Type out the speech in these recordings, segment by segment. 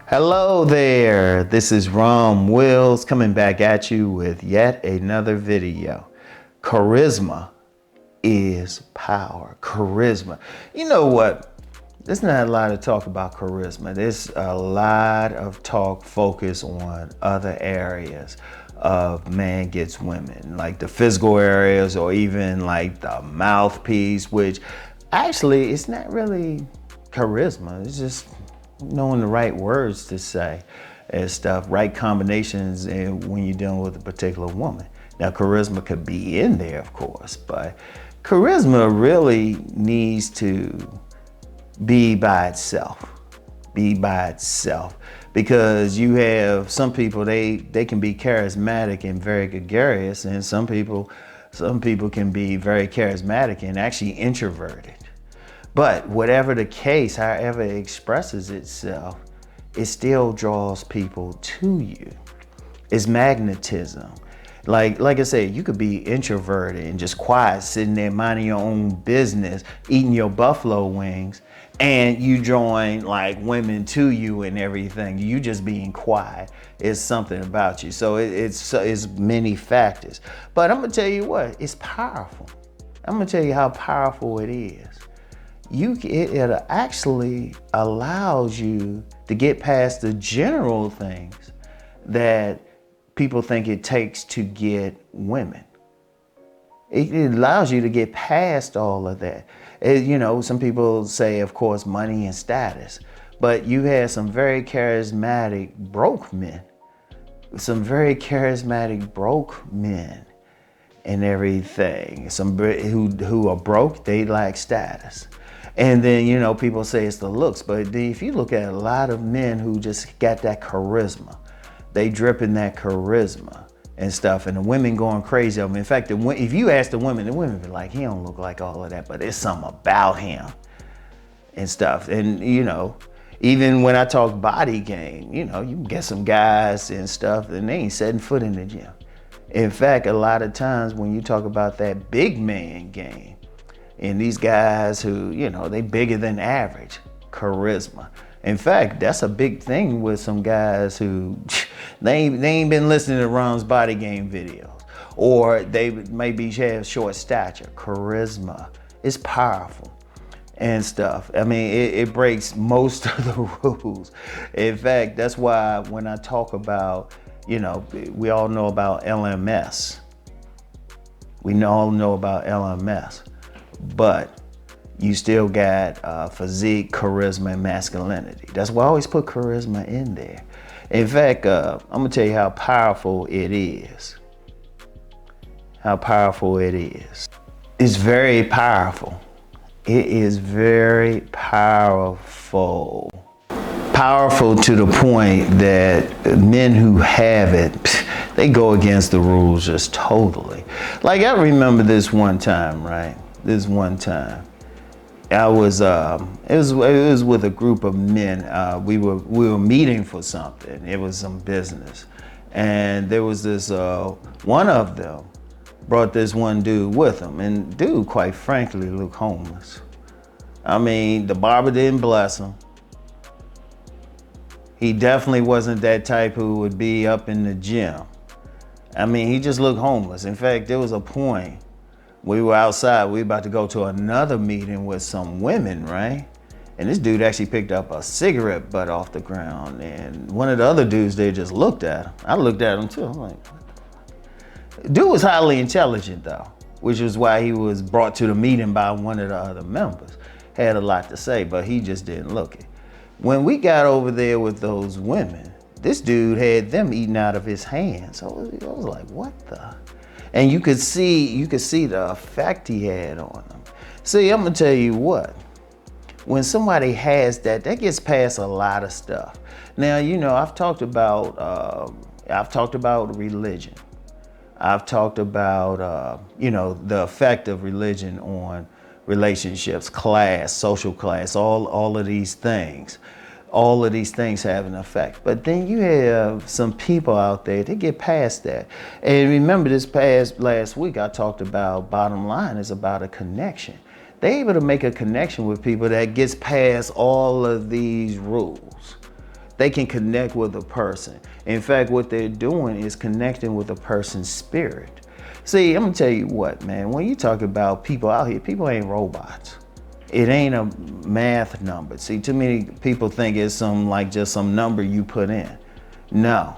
Hello there, this is Rom Wills coming back at you with yet another video. Charisma is power. Charisma. You know what? There's not a lot of talk about charisma. There's a lot of talk focused on other areas of man gets women, like the physical areas or even like the mouthpiece, which actually it's not really charisma. It's just knowing the right words to say and stuff, right combinations, and when you're dealing with a particular woman. Now, charisma could be in there, of course, but charisma really needs to be by itself. Be by itself. Because you have some people, they can be charismatic and very gregarious, and some people can be very charismatic and actually introverted. But whatever the case, however it expresses itself, it still draws people to you. It's magnetism. Like I said, you could be introverted and just quiet, sitting there minding your own business, eating your buffalo wings, and you drawing like women to you and everything. You just being quiet. It's something about you. So it's many factors. But I'm gonna tell you what, it's powerful. I'm gonna tell you how powerful it is. It actually allows you to get past the general things that people think it takes to get women. It allows you to get past all of that. Some people say, of course, money and status, but you have some very charismatic broke men, and everything. Some who are broke, they lack status. And then, people say it's the looks, but if you look at a lot of men who just got that charisma, they dripping that charisma and stuff, and the women going crazy over him. In fact, if you ask the women be like, he don't look like all of that, but there's something about him and stuff. And, even when I talk body game, you can get some guys and stuff, and they ain't setting foot in the gym. In fact, a lot of times when you talk about that big man game, and these guys who, they bigger than average, charisma. In fact, that's a big thing with some guys who, they ain't been listening to Rom's body game videos, or they maybe have short stature. Charisma is powerful and stuff. I mean, it breaks most of the rules. In fact, that's why when I talk about, we all know about LMS. We all know about LMS. But you still got physique, charisma, and masculinity. That's why I always put charisma in there. In fact, I'm gonna tell you how powerful it is. How powerful it is. It's very powerful. It is very powerful. Powerful to the point that men who have it, they go against the rules just totally. Like I remember this one time, right? I was it was with a group of men. We were meeting for something. It was some business, and there was this one of them brought this one dude with him, and dude, quite frankly, looked homeless. I mean, the barber didn't bless him. He definitely wasn't that type who would be up in the gym. I mean, he just looked homeless. In fact, there was a point. We were outside, we were about to go to another meeting with some women, right? And this dude actually picked up a cigarette butt off the ground, and one of the other dudes there just looked at him. I looked at him too, I'm like, dude was highly intelligent though, which is why he was brought to the meeting by one of the other members. Had a lot to say, but he just didn't look it. When we got over there with those women, this dude had them eating out of his hand. So I was like, what the? And you could see the effect he had on them. See, I'm gonna tell you what, when somebody has that gets past a lot of stuff. Now, I've talked about religion. I've talked about, the effect of religion on relationships, class, social class, all of these things. All of these things have an effect. But then you have some people out there that get past that. And remember last week I talked about bottom line is about a connection. They're able to make a connection with people that gets past all of these rules. They can connect with a person. In fact, what they're doing is connecting with a person's spirit. See, I'm gonna tell you what, man, when you talk about people out here, people ain't robots. It ain't a math number. See, too many people think it's just some number you put in. No.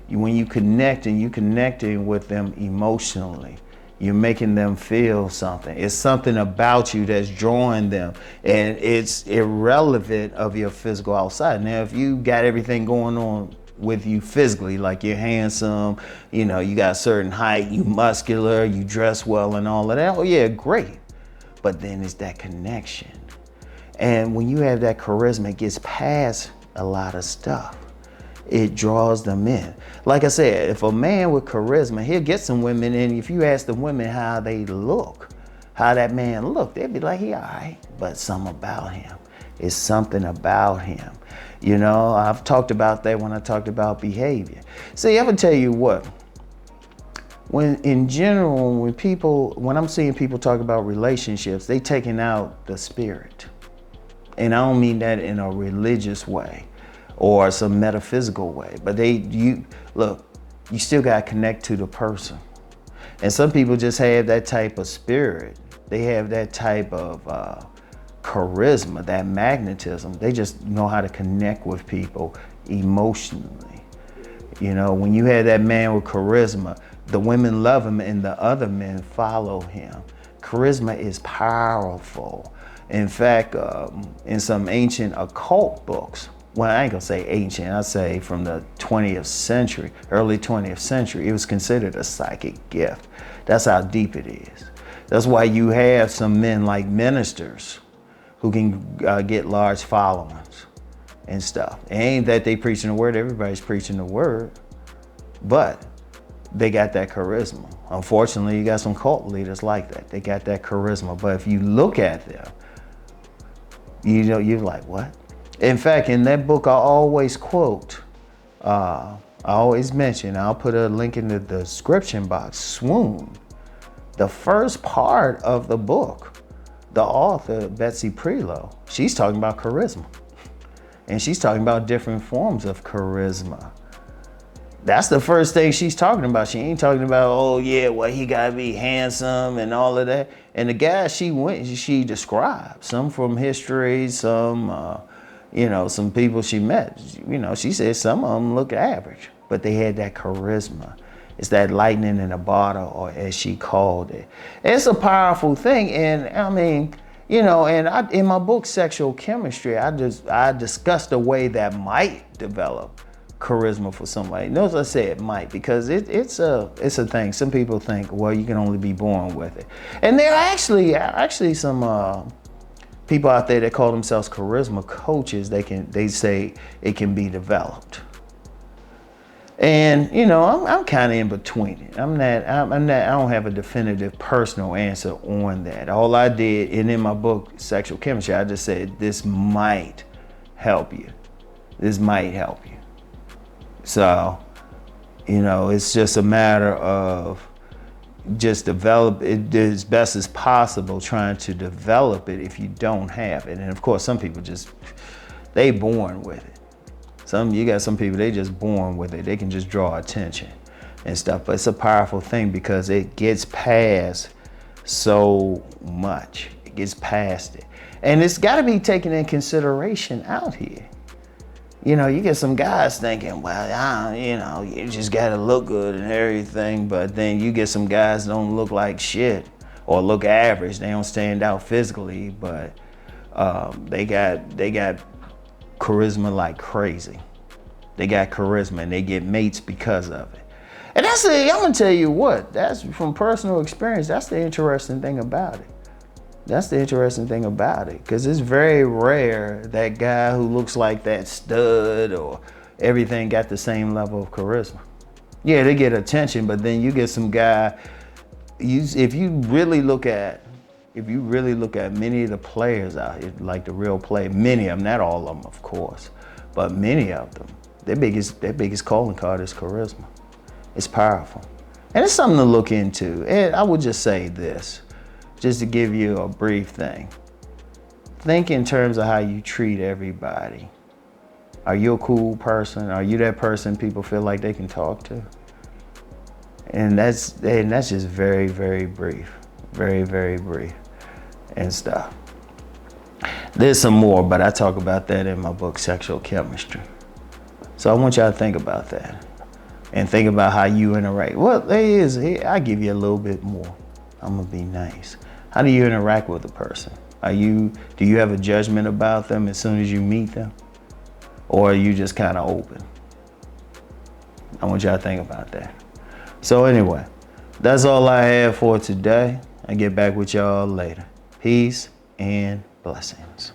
When you connect, and you connecting with them emotionally, you're making them feel something. It's something about you that's drawing them, and it's irrelevant of your physical outside. Now, if you got everything going on with you physically, like you're handsome, you got a certain height, you muscular, you dress well and all of that, oh yeah, great. But then it's that connection. And when you have that charisma, it gets past a lot of stuff. It draws them in. Like I said, if a man with charisma, he'll get some women, and if you ask the women how they look, how that man look, they'd be like, he all right, but something about him. It's something about him. I've talked about that when I talked about behavior. See, I'm gonna tell you what, when in general, when I'm seeing people talk about relationships, they taking out the spirit. And I don't mean that in a religious way or some metaphysical way, but you still gotta connect to the person. And some people just have that type of spirit. They have that type of charisma, that magnetism. They just know how to connect with people emotionally. When you have that man with charisma, the women love him and the other men follow him. Charisma is powerful. In fact, in some ancient occult books, well, I ain't gonna say ancient, I say from the 20th century, early 20th century, it was considered a psychic gift. That's how deep it is. That's why you have some men like ministers who can get large followings and stuff. It ain't that they preaching the word, everybody's preaching the word, but they got that charisma. Unfortunately, you got some cult leaders like that. They got that charisma, but if you look at them, you're like, what? In fact, in that book, I always quote, I always mention, I'll put a link in the description box, Swoon. The first part of the book, the author, Betsy Prelow, she's talking about charisma. And she's talking about different forms of charisma. That's the first thing she's talking about. She ain't talking about, oh yeah, well, he gotta be handsome and all of that. And the guys she described, some from history, some, some people she met, she said some of them look average, but they had that charisma. It's that lightning in a bottle, or as she called it. It's a powerful thing. And I mean, and in my book, Sexual Chemistry, I discussed a way that might develop charisma for somebody. Notice I say it might, because it's a thing. Some people think, well, you can only be born with it. And there are actually some people out there that call themselves charisma coaches. They say it can be developed. And I'm kind of in between it. I'm not. I don't have a definitive personal answer on that. All I did, and in my book, Sexual Chemistry, I just said this might help you. This might help you. So, it's just a matter of just develop it as best as possible, trying to develop it if you don't have it. And of course, some people they born with it. You got some people, they just born with it. They can just draw attention and stuff. But it's a powerful thing because it gets past so much. It gets past it. And it's got to be taken in consideration out here. You get some guys thinking, well, you just got to look good and everything. But then you get some guys that don't look like shit or look average. They don't stand out physically, but they got charisma like crazy. They got charisma and they get mates because of it. And I'm gonna tell you what, that's from personal experience, that's the interesting thing about it. That's the interesting thing about it, because it's very rare that guy who looks like that stud or everything got the same level of charisma. Yeah, they get attention, but then you get some guy, if you really look at many of the players out here, like the real play, many of them, not all of them, of course, but many of them, their biggest calling card is charisma. It's powerful. And it's something to look into. And I would just say this, just to give you a brief thing. Think in terms of how you treat everybody. Are you a cool person? Are you that person people feel like they can talk to? And that's just very, very brief. Very, very brief and stuff. There's some more, but I talk about that in my book, Sexual Chemistry. So I want y'all to think about that and think about how you interact. Well, I give you a little bit more. I'm gonna be nice. How do you interact with a person? Do you have a judgment about them as soon as you meet them? Or are you just kind of open? I want y'all to think about that. So anyway, that's all I have for today. I'll get back with y'all later. Peace and blessings.